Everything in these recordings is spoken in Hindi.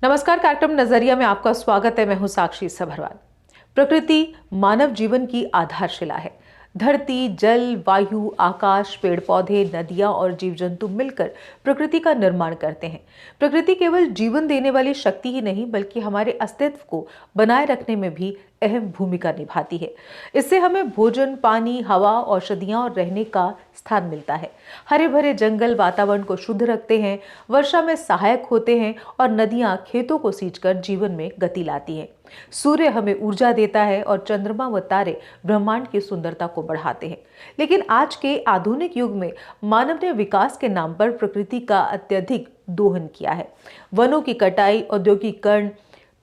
नमस्कार, कार्यक्रम नजरिया में आपका स्वागत है। मैं हूं साक्षी सभरवाल। प्रकृति मानव जीवन की आधारशिला है। धरती, जल, वायु, आकाश, पेड़ पौधे, नदियां और जीव जंतु मिलकर प्रकृति का निर्माण करते हैं। प्रकृति केवल जीवन देने वाली शक्ति ही नहीं, बल्कि हमारे अस्तित्व को बनाए रखने में भी अहम भूमिका निभाती है। इससे हमें भोजन, पानी, हवा, औषधियां और रहने का स्थान मिलता है। हरे भरे जंगल वातावरण को शुद्ध रखते हैं, वर्षा में सहायक होते हैं और नदियां खेतों को सींचकर जीवन में गति लाती हैं। सूर्य हमें ऊर्जा देता है और चंद्रमा व तारे ब्रह्मांड की सुंदरता को बढ़ाते हैं। लेकिन आज के आधुनिक युग में मानव ने विकास के नाम पर प्रकृति का अत्यधिक दोहन किया है। वनों की कटाई, औद्योगिकरण,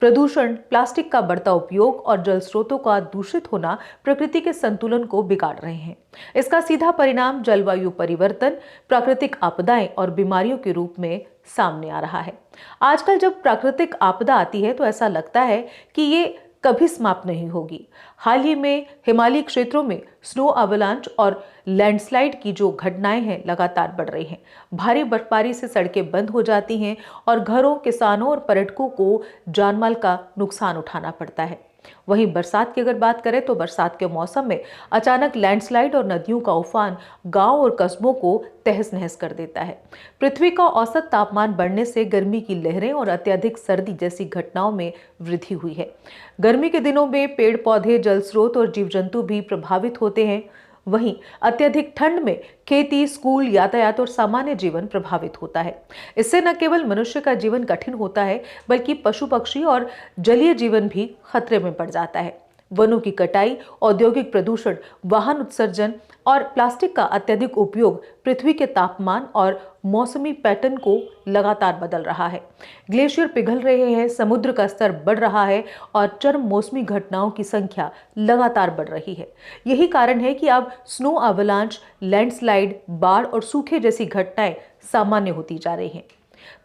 प्रदूषण, प्लास्टिक का बढ़ता उपयोग और जल स्रोतों का दूषित होना प्रकृति के संतुलन को बिगाड़ रहे हैं। इसका सीधा परिणाम जलवायु परिवर्तन, प्राकृतिक आपदाएं और बीमारियों के रूप में सामने आ रहा है। आजकल जब प्राकृतिक आपदा आती है तो ऐसा लगता है कि ये कभी समाप्त नहीं होगी। हाल ही में हिमालयी क्षेत्रों में स्नो अवलांच और लैंडस्लाइड की जो घटनाएं हैं लगातार बढ़ रही हैं। भारी बर्फबारी से सड़कें बंद हो जाती हैं और घरों, किसानों और पर्यटकों को जानमाल का नुकसान उठाना पड़ता है। वहीं बरसात की अगर बात करें तो बरसात के मौसम में अचानक लैंडस्लाइड और नदियों का उफान गांव और कस्बों को तहस नहस कर देता है। पृथ्वी का औसत तापमान बढ़ने से गर्मी की लहरें और अत्यधिक सर्दी जैसी घटनाओं में वृद्धि हुई है। गर्मी के दिनों में पेड़ पौधे, जल स्रोत और जीव जंतु भी प्रभावित होते हैं। वहीं अत्यधिक ठंड में खेती, स्कूल, यातायात और सामान्य जीवन प्रभावित होता है। इससे न केवल मनुष्य का जीवन कठिन होता है, बल्कि पशु पक्षी और जलीय जीवन भी खतरे में पड़ जाता है। वनों की कटाई, औद्योगिक प्रदूषण, वाहन उत्सर्जन और प्लास्टिक का अत्यधिक उपयोग पृथ्वी के तापमान और मौसमी पैटर्न को लगातार बदल रहा है। ग्लेशियर पिघल रहे हैं, समुद्र का स्तर बढ़ रहा है और चरम मौसमी घटनाओं की संख्या लगातार बढ़ रही है। यही कारण है कि अब स्नो अवलांच, लैंडस्लाइड, बाढ़ और सूखे जैसी घटनाएं सामान्य होती जा रही हैं।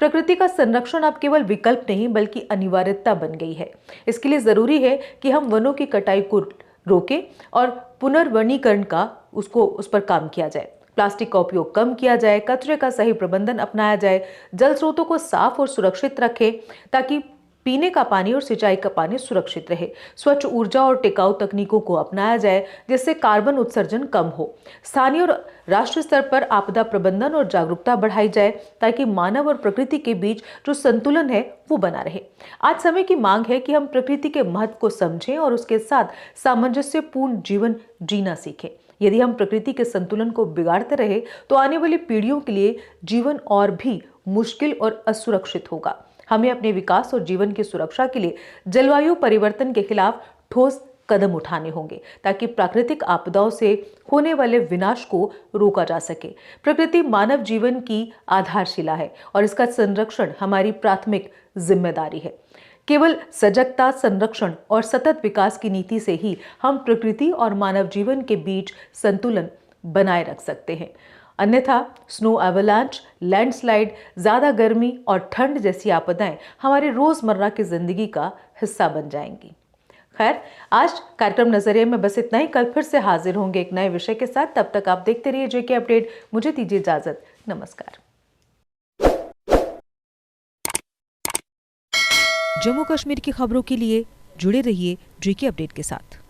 प्रकृति का संरक्षण अब केवल विकल्प नहीं, बल्कि अनिवार्यता बन गई है। इसके लिए जरूरी है कि हम वनों की कटाई को रोकें और पुनर्वनीकरण का उस पर काम किया जाए। प्लास्टिक का उपयोग कम किया जाए, कचरे का सही प्रबंधन अपनाया जाए, जल स्रोतों को साफ और सुरक्षित रखें ताकि पीने का पानी और सिंचाई का पानी सुरक्षित रहे। स्वच्छ ऊर्जा और टिकाऊ तकनीकों को अपनाया जाए जिससे कार्बन उत्सर्जन कम हो। स्थानीय और राष्ट्रीय स्तर पर आपदा प्रबंधन और जागरूकता बढ़ाई जाए ताकि मानव और प्रकृति के बीच जो संतुलन है वो बना रहे। आज समय की मांग है कि हम प्रकृति के महत्व को समझें और उसके साथ सामंजस्यपूर्ण जीवन जीना सीखें। यदि हम प्रकृति के संतुलन को बिगाड़ते रहे तो आने वाली पीढ़ियों के लिए जीवन और भी मुश्किल और असुरक्षित होगा। हमें अपने विकास और जीवन की सुरक्षा के लिए जलवायु परिवर्तन के खिलाफ ठोस कदम उठाने होंगे ताकि प्राकृतिक आपदाओं से होने वाले विनाश को रोका जा सके। प्रकृति मानव जीवन की आधारशिला है और इसका संरक्षण हमारी प्राथमिक जिम्मेदारी है। केवल सजगता, संरक्षण और सतत विकास की नीति से ही हम प्रकृति और मानव जीवन के बीच संतुलन बनाए रख सकते हैं। अन्यथा स्नो एवलांच, लैंडस्लाइड, ज्यादा गर्मी और ठंड जैसी आपदाएं हमारे रोजमर्रा की जिंदगी का हिस्सा बन जाएंगी। खैर, आज कार्यक्रम नजरिए में बस इतना ही। कल फिर से हाजिर होंगे एक नए विषय के साथ। तब तक आप देखते रहिए जेके अपडेट। मुझे दीजिए इजाजत। नमस्कार। जम्मू कश्मीर की खबरों के लिए जुड़े रहिए जेके अपडेट के साथ।